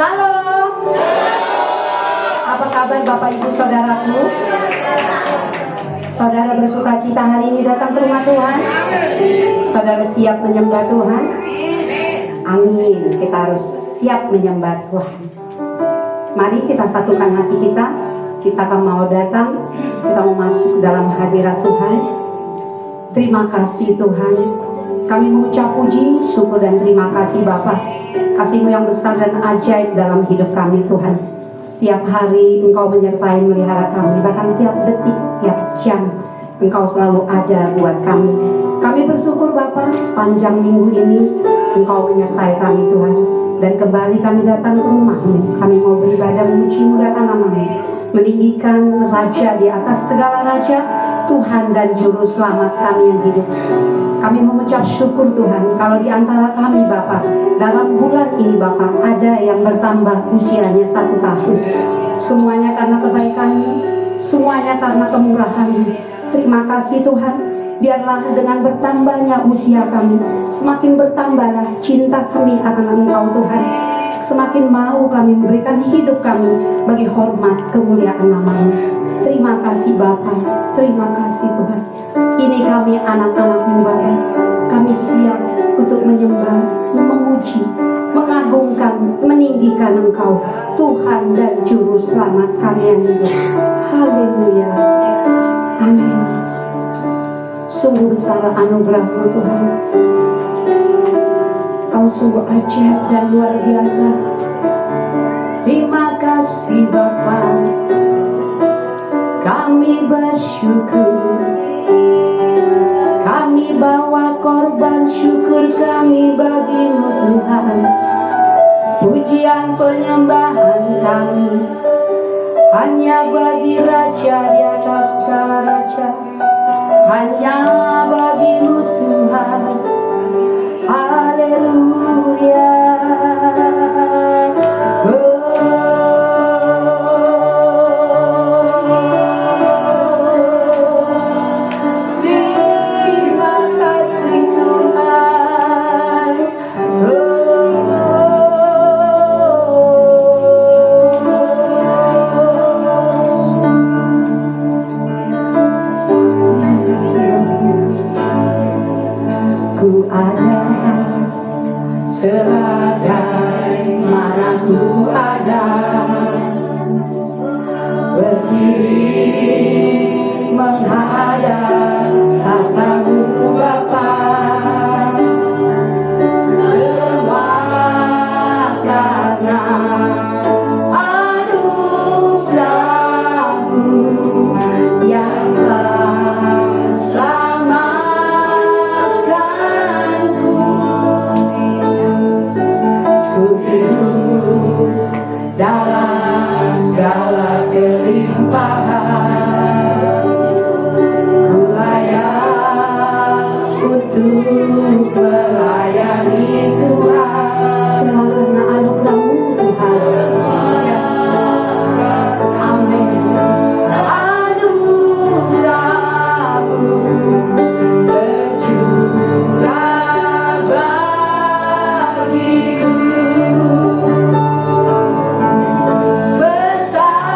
Halo, apa kabar Bapak Ibu Saudaraku? Saudara bersuka cita hari ini datang ke rumah Tuhan? Saudara siap menyembah Tuhan? Amin, kita harus siap menyembah Tuhan. Mari kita satukan hati kita. Kita akan mau datang, kita mau masuk dalam hadirat Tuhan. Terima kasih Tuhan. Kami mengucap puji, syukur dan terima kasih Bapa. Kasih-Mu yang besar dan ajaib dalam hidup kami Tuhan. Setiap hari Engkau menyertai melihara kami, bahkan tiap detik, tiap jam Engkau selalu ada buat kami. Kami bersyukur Bapa, sepanjang minggu ini Engkau menyertai kami Tuhan. Dan kembali kami datang ke rumah-Mu. Kami mau beribadah memuji muliakan nama-Mu, meninggikan Raja di atas segala raja, Tuhan dan Juru Selamat kami yang hidup. Kami mengucap syukur Tuhan, kalau di antara kami Bapa, dalam bulan ini Bapa, ada yang bertambah usianya 1 tahun. Semuanya karena kebaikan-Mu, semuanya karena kemurahan-Mu. Terima kasih Tuhan, biarlah dengan bertambahnya usia kami, semakin bertambahlah cinta kami akan Engkau Tuhan. Semakin mau kami memberikan hidup kami bagi hormat kemuliaan nama-Mu. Terima kasih Bapa, terima kasih Tuhan. Ini kami anak-anak-Mu Bapa. Kami siap untuk menyembah, memuji, mengagungkan, meninggikan Engkau, Tuhan dan Juru Selamat kami yang hidup. Haleluya. Amin. Sungguh besar anugerah-Mu Tuhan. Kau sungguh ajaib dan luar biasa. Terima kasih Bapa. Kami bersyukur. Kami bawa korban syukur kami bagi-Mu Tuhan. Pujian penyembahan kami hanya bagi Raja di atas segala raja, hanya bagi-Mu Tuhan. Haleluya. Ku ada seladai mana ku ada, berdiri menghadap tata-Mu Bapa. Semua karena anugerah-Mu yang telah dalam segala kelimpahan, ku layak untuk melayani Tuhan. Semua karena anugerah-Mu Tuhan. Yes. Amin. Anugerah-Mu tercurah bagiku. Besar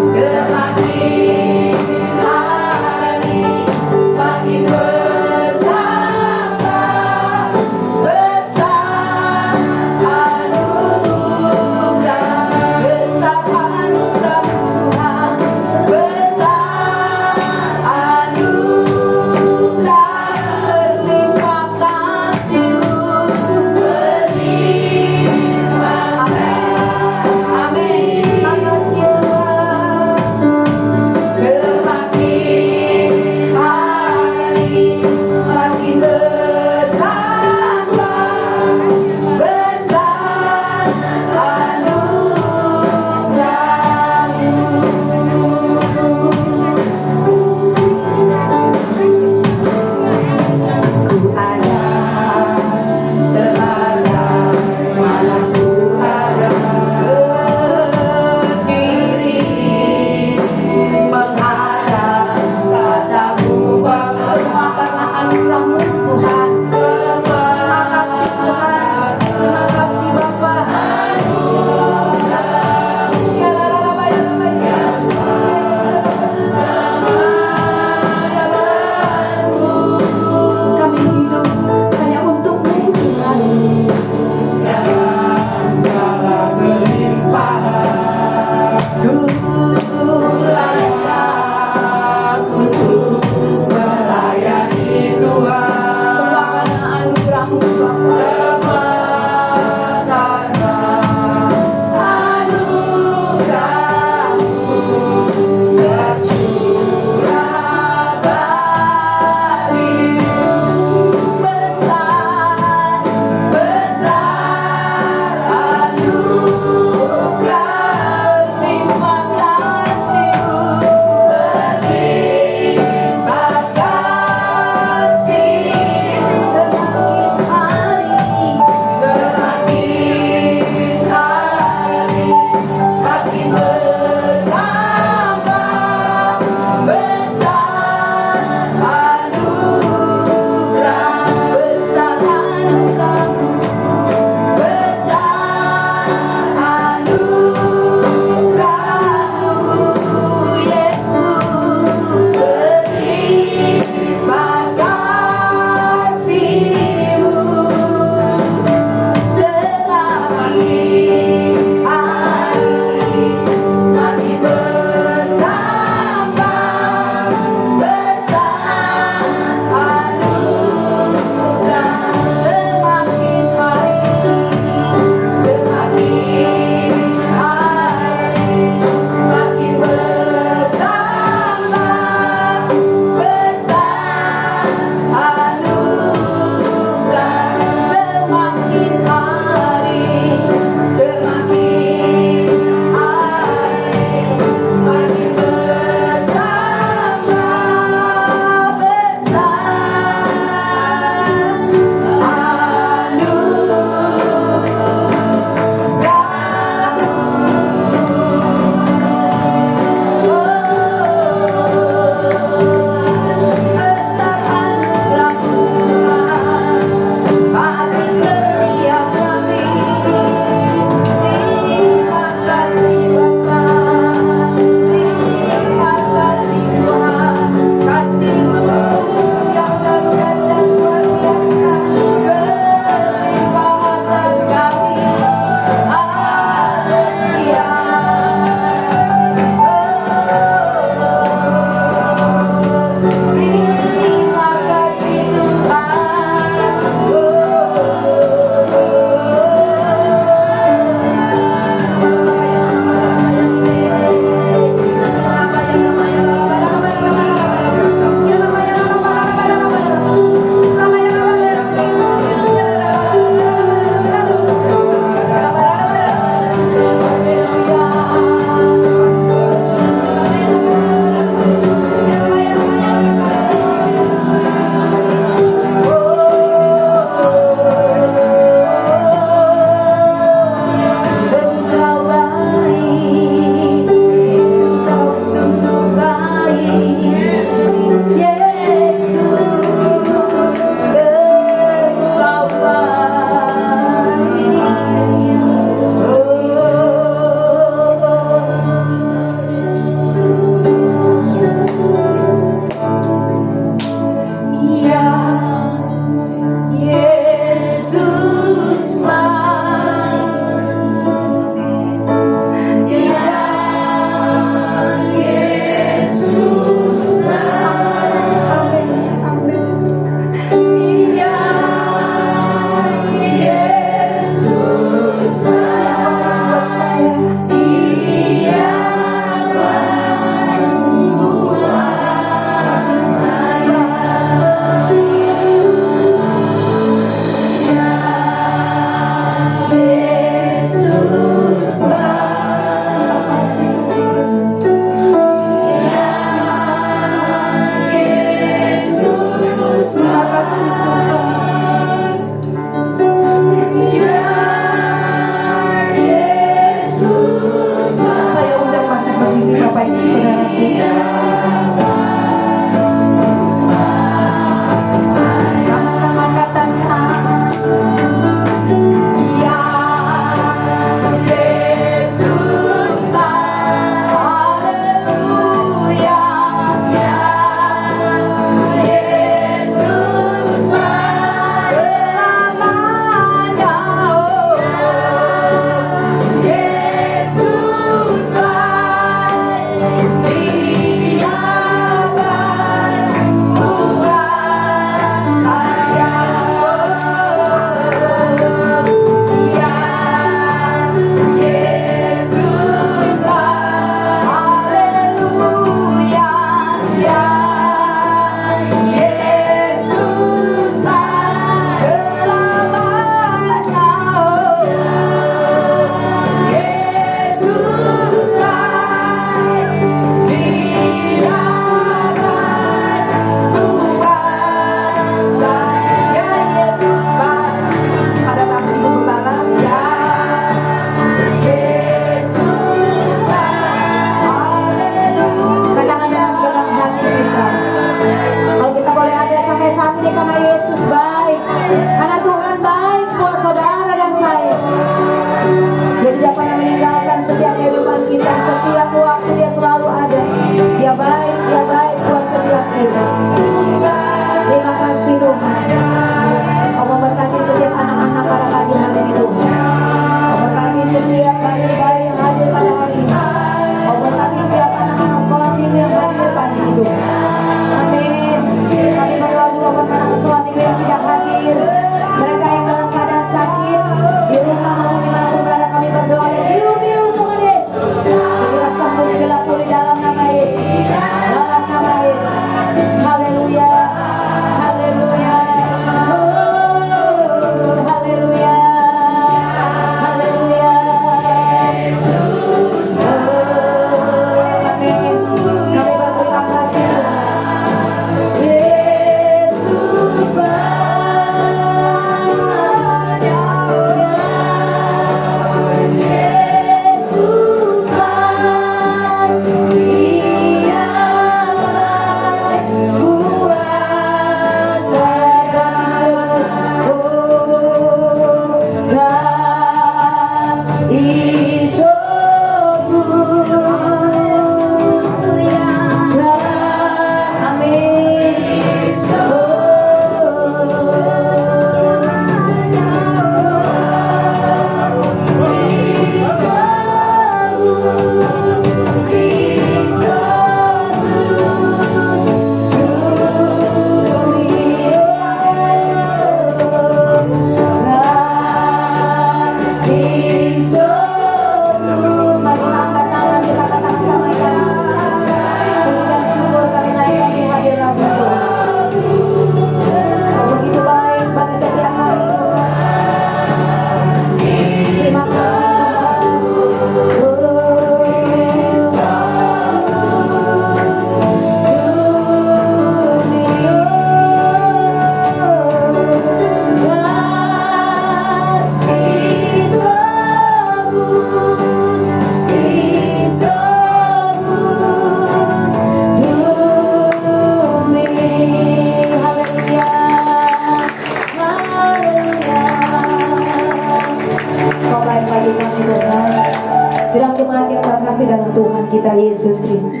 dalam Tuhan kita Yesus Kristus.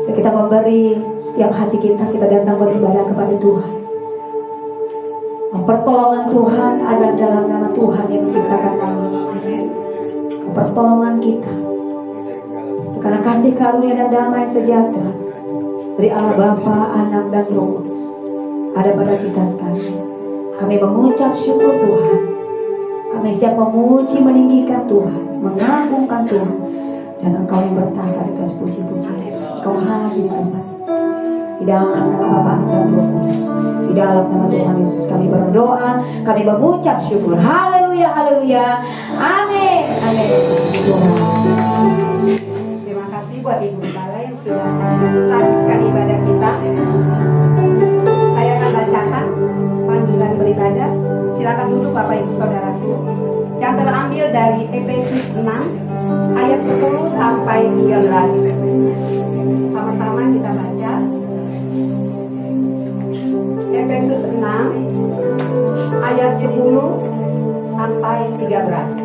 Dan kita memberi setiap hati kita datang beribadah kepada Tuhan. Pertolongan Tuhan ada dalam nama Tuhan yang menciptakan langit. Pertolongan kita karena kasih karunia dan damai sejahtera dari Allah Bapa, Anak dan Roh Kudus ada pada kita sekalian. Kami mengucap syukur Tuhan. Kami siap memuji, meninggikan Tuhan, mengagungkan Tuhan, dan Engkau yang bertahta di atas puji-pujian. Engkau hadir di tempat. Di dalam nama Bapa dan Roh Kudus, di dalam nama Tuhan Yesus kami berdoa, kami mengucap syukur. Haleluya, haleluya, amin, amin. Terima kasih buat Ibu Gembala yang sudah menghabiskan ibadah kita. Saya akan bacakan panggilan beribadah. Silakan duduk Bapak Ibu Saudaraku. Yang terambil dari Efesus 6 ayat 10 sampai 13. Sama-sama kita baca. Efesus 6 ayat 10 sampai 13.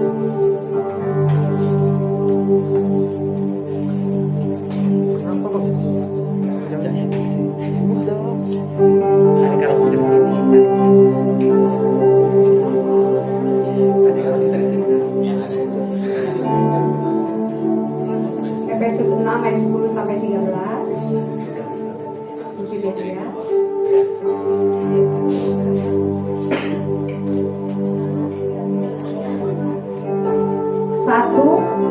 Efesus 6 ayat 10 sampai 13. Mungkin ya. Satu,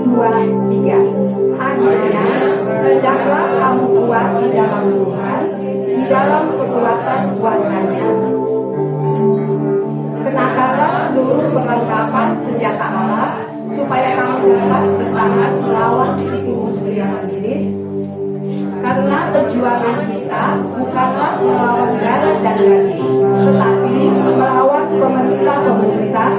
dua, tiga. Akhirnya hendaklah kamu kuat di dalam Tuhan, di dalam kekuatan kuasanya. Kenakanlah seluruh perlengkapan senjata Allah, supaya kamu dapat bertahan melawan tipu muslihat iblis. Karena perjuangan kita bukanlah melawan darah dan daging, tetapi melawan pemerintah-pemerintah,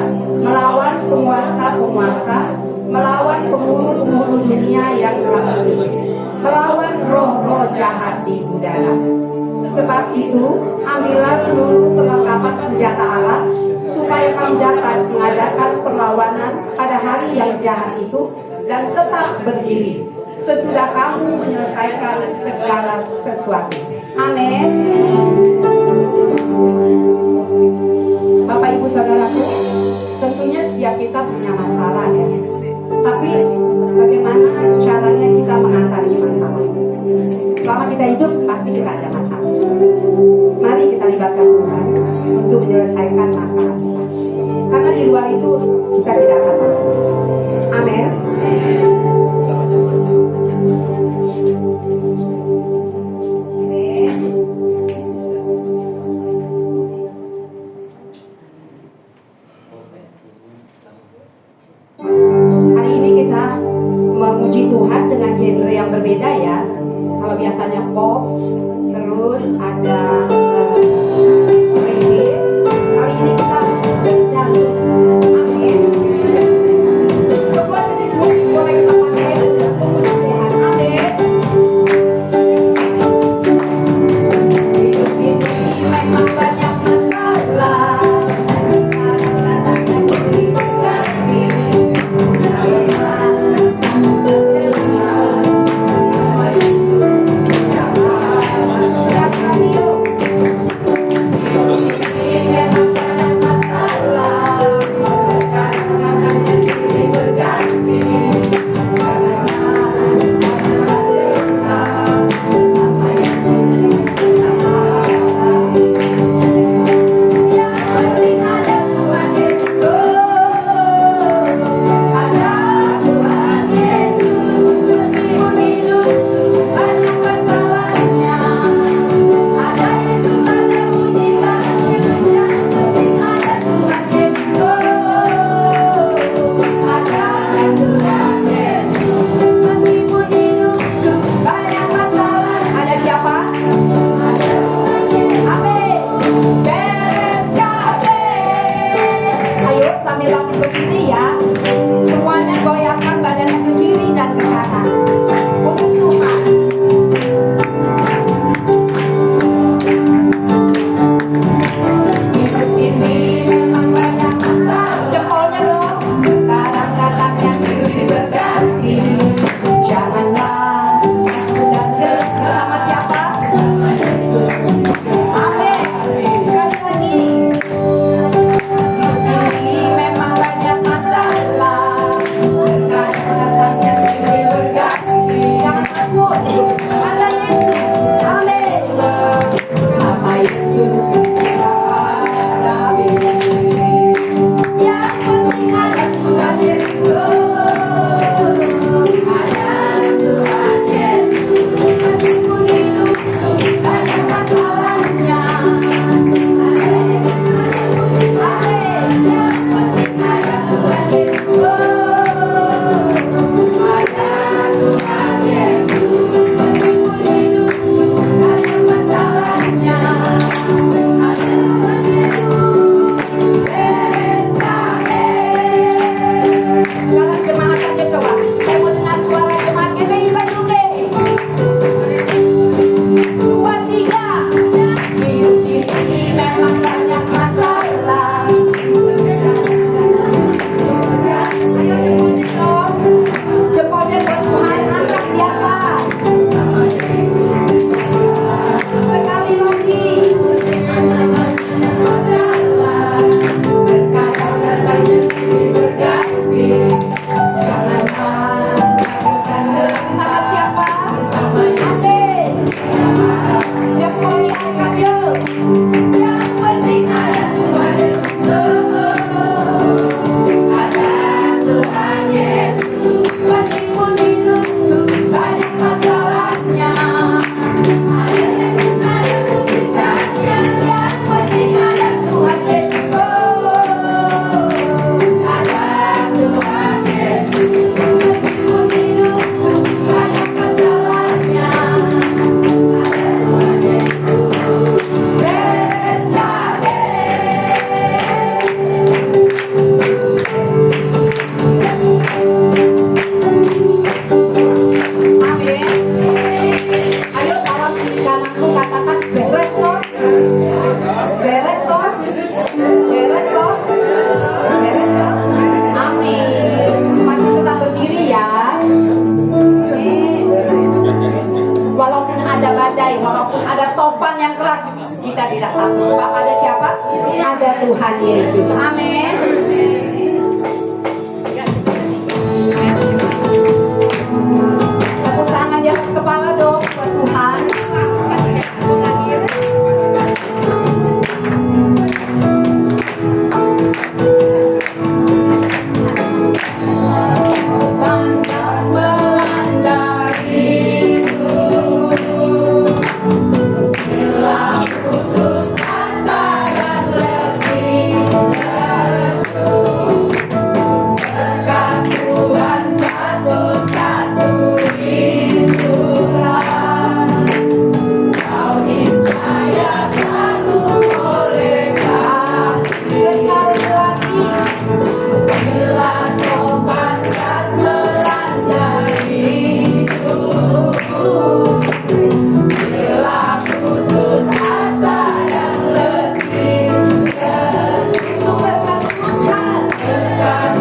melawan penguasa-penguasa, melawan penghulu-penghulu dunia yang gelap ini, melawan roh-roh jahat di udara. Sebab itu, ambillah seluruh perlengkapan senjata Allah, supaya kamu dapat mengadakan perlawanan pada hari yang jahat itu dan tetap berdiri sesudah kamu menyelesaikan segala sesuatu. Amin. Bapak Ibu Saudaraku, tentunya setiap kita punya masalah ya. Tapi bagaimana caranya kita mengatasi masalah? Selama kita hidup pasti kita ada masalah. Mari kita libatkan Tuhan untuk menyelesaikan masalah kita. Karena di luar itu kita tidak akan mampu. Amin. Hari ini kita memuji Tuhan dengan genre yang berbeda ya. Kalau biasanya pop, terus ada reggae. Kali ini kita dangdut. Amin. Semua jenis musik boleh kita pakai untuk memuji Tuhan. Amin. Hidup ini memang banyak masalah. Jempolnya dong. Kadang-kadang yang silih berganti. tidak takut. Sebab ada siapa? Ada Tuhan Yesus. Amin. Tepuk tangan di atas kepala dong buat Tuhan. Panas melanda hidupku, bila putus asa dan letih lesu, berkat Tuhan satu-satu itulah, kau niscaya kagum oleh kasih. Sekali lagi, bila topan gas melanda hidupku, bila putus asa dan letih lesu, berkat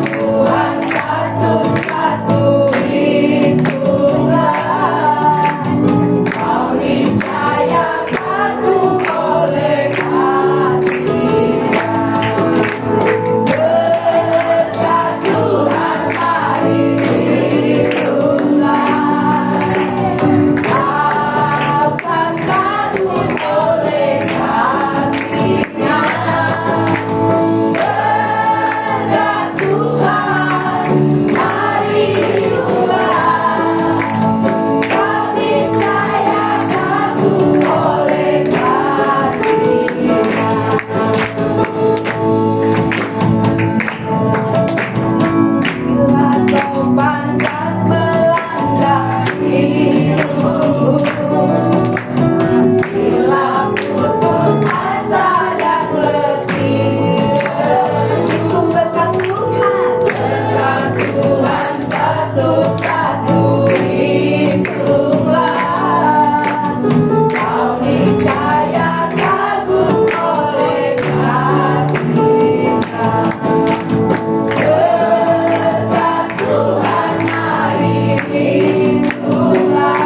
Tuhan satu-satu itulah, kau niscaya kagum oleh kasih-Nya. Berkat Tuhan mari hiduplah, akan kagum oleh kasih-Nya. Berkat Tuhan mari hiduplah, kau niscaya kagum oleh kasih-Nya. Bila topan gas melanda hidupku, bila putus asa dan letih lesu, itu berkat Tuhan satu-satu itulah, kau niscaya kagum oleh kasih-Nya. Berkat Tuhan mari hiduplah,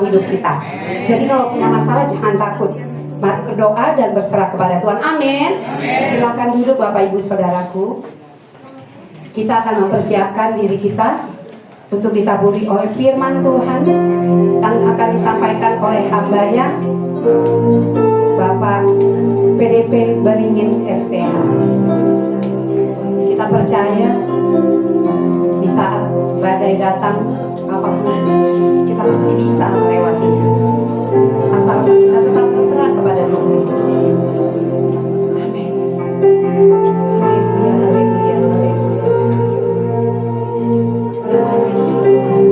dalam hidup kita. Jadi kalau punya masalah jangan takut, berdoa dan berserah kepada Tuhan. Amin. Silakan duduk Bapak Ibu Saudaraku. Kita akan mempersiapkan diri kita untuk ditaburi oleh firman Tuhan yang akan disampaikan oleh hambanya Bapak PDP Beringin STH. Kita percaya di saat badai datang apapun kita pasti bisa melewatinya, asalkan kita tetap berserah kepada Tuhan. Amin. Haleluya, haleluya, haleluya. Terima kasih Tuhan.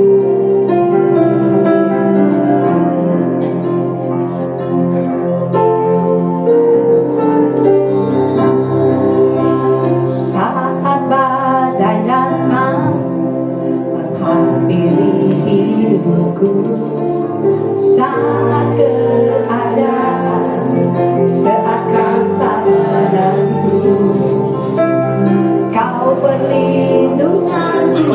Saat badai datang menghampiri hidupku, saat keadaan seakan tak menentu, Kau perlindunganku,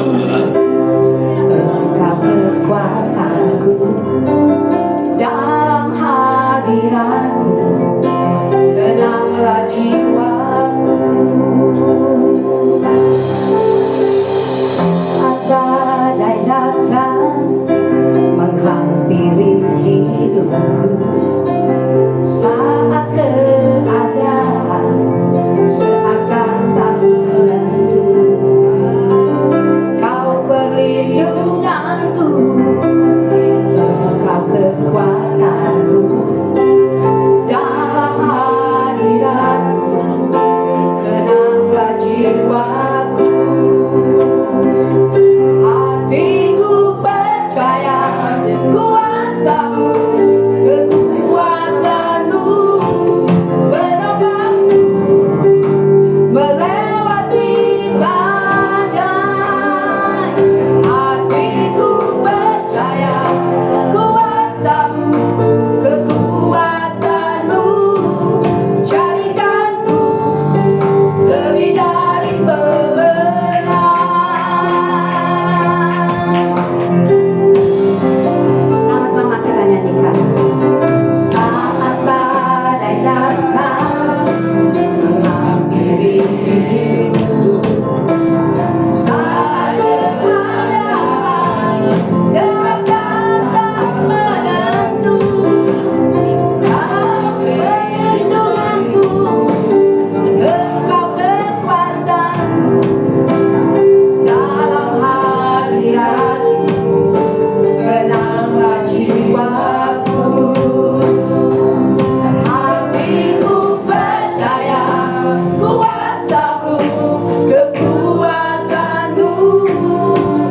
Engkau kekuatanku, dalam hadirat-Mu tenanglah jiwaku. Saat badai datang menghampiri hidupku, saat keadaan seakan tak menentu, Kau perlindunganku, Engkau kekuatanku, dalam hadirat-Mu tenanglah jiwaku. Hatiku percaya kuasa-Mu, kekuatan-Mu menopangku melewati badai. Hatiku percaya kuasa-Mu, kekuatan-Mu jadikanku lebih dari pemenang. Sama-sama kita nyanyikan. Saat badai datang menghampiri hidupku, saat keadaan seakan tak menentu, Kau perlindunganku, Engkau kekuatanku, dalam hadirat-Mu tenanglah jiwaku. Hatiku percaya kuasa-Mu, kekuatan-Mu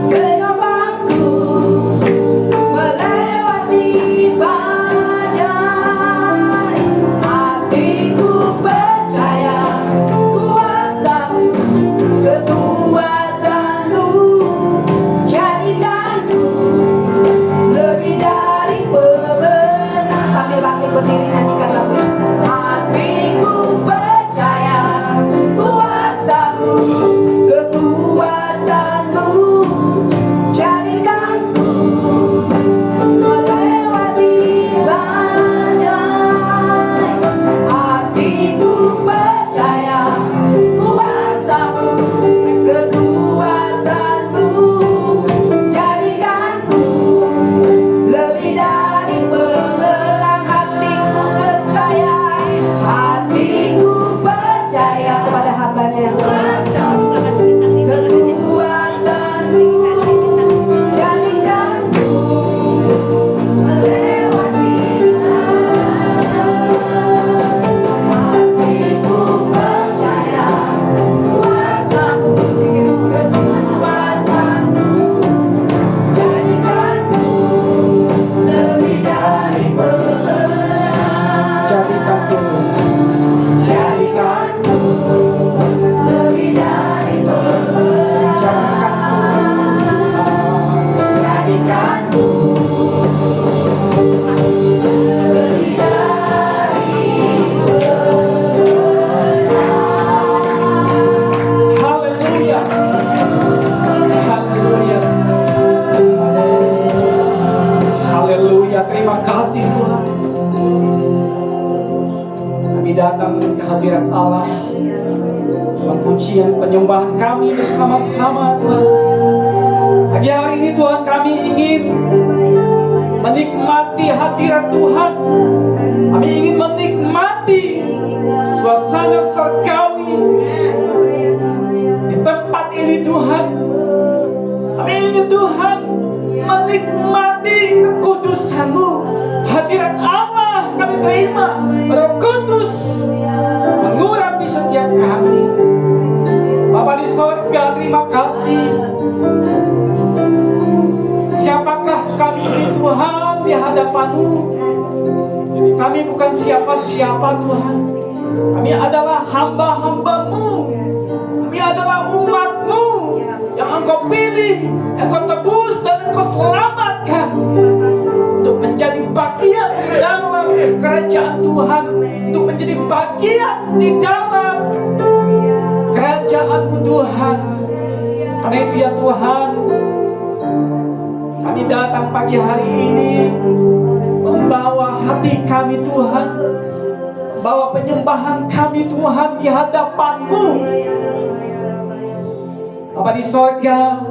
menopangku melewati badai. Hatiku percaya kuasa-Mu, kekuatan-Mu jadikanku lebih dari pemenang. Sambil bangkit berdiri nyanyikan lagu ini. Hatiku percaya kuasa-Mu, kekuatan-Mu jadikanku melewati badai. Hatiku percaya kuasa-Mu, kekuatan-Mu jadikanku lebih dari pemenang. Hatiku percaya, Kami datang ke hadirat Allah dalam pujian penyembahan kami bersama-sama Tuhan. Pagi hari ini Tuhan, kami ingin menikmati hadirat Tuhan. Kami ingin menikmati suasana surgawi di tempat ini Tuhan. Kami ingin Tuhan menikmati kekudusan-Mu. Hadirat Allah kami terima, Roh Kudus mengurapi setiap kami. Bapa di sorga, terima kasih. Siapakah kami ini Tuhan di hadapan-Mu? Kami bukan siapa-siapa Tuhan. Kami adalah hamba-hamba-Mu. Kami adalah umat-Mu yang Engkau pilih, Engkau tebus dan Engkau selamatkan untuk menjadi bagian di dalam kerajaan Tuhan, untuk menjadi bagian di dalam kerajaan-Mu Tuhan. Karena itu ya Tuhan, kami datang pagi hari ini membawa hati kami Tuhan, membawa penyembahan kami Tuhan di hadapan-Mu. Bapa di sorga,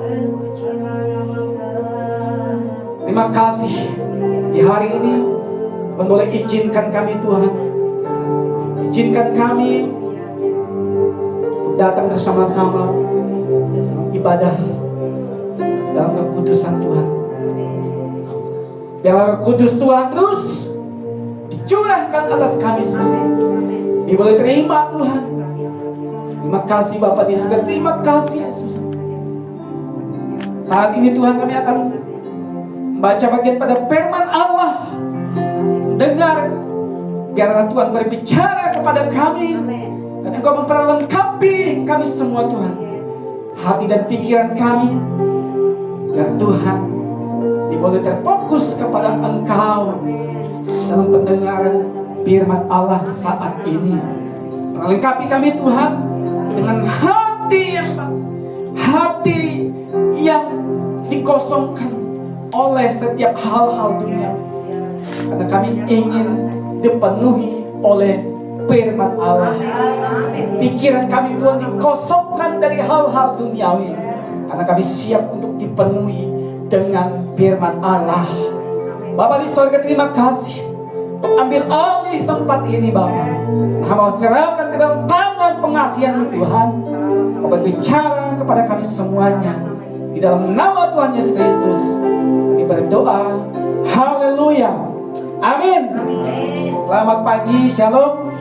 terima kasih di hari ini Tuhan boleh izinkan kami Tuhan, izinkan kami untuk datang bersama-sama ibadah dalam kekudusan Tuhan. Biar kudus Tuhan terus dicurahkan atas kami semua. Kami boleh terima Tuhan. Terima kasih Bapa di surga, terima kasih Yesus. Saat ini Tuhan, kami akan membaca bagian pada firman Allah. Dengar, biarlah Tuhan berbicara kepada kami, dan Engkau memperlengkapi kami semua Tuhan, hati dan pikiran kami, biar Tuhan boleh terfokus kepada Engkau dalam pendengaran firman Allah saat ini. Perlengkapi kami Tuhan dengan hati yang dikosongkan oleh setiap hal-hal dunia, karena kami ingin dipenuhi oleh firman Allah. Pikiran kami Tuhan dikosongkan dari hal-hal duniawi, karena kami siap untuk dipenuhi dengan firman Allah. Bapa di sorga, terima kasih. Ambil alih tempat ini Bapa. Hamba serahkan ke dalam tangan pengasihan-Mu Tuhan. Kau berbicara kepada kami semuanya. Di dalam nama Tuhan Yesus Kristus kami berdoa. Haleluya. Amin. Selamat pagi. Shalom.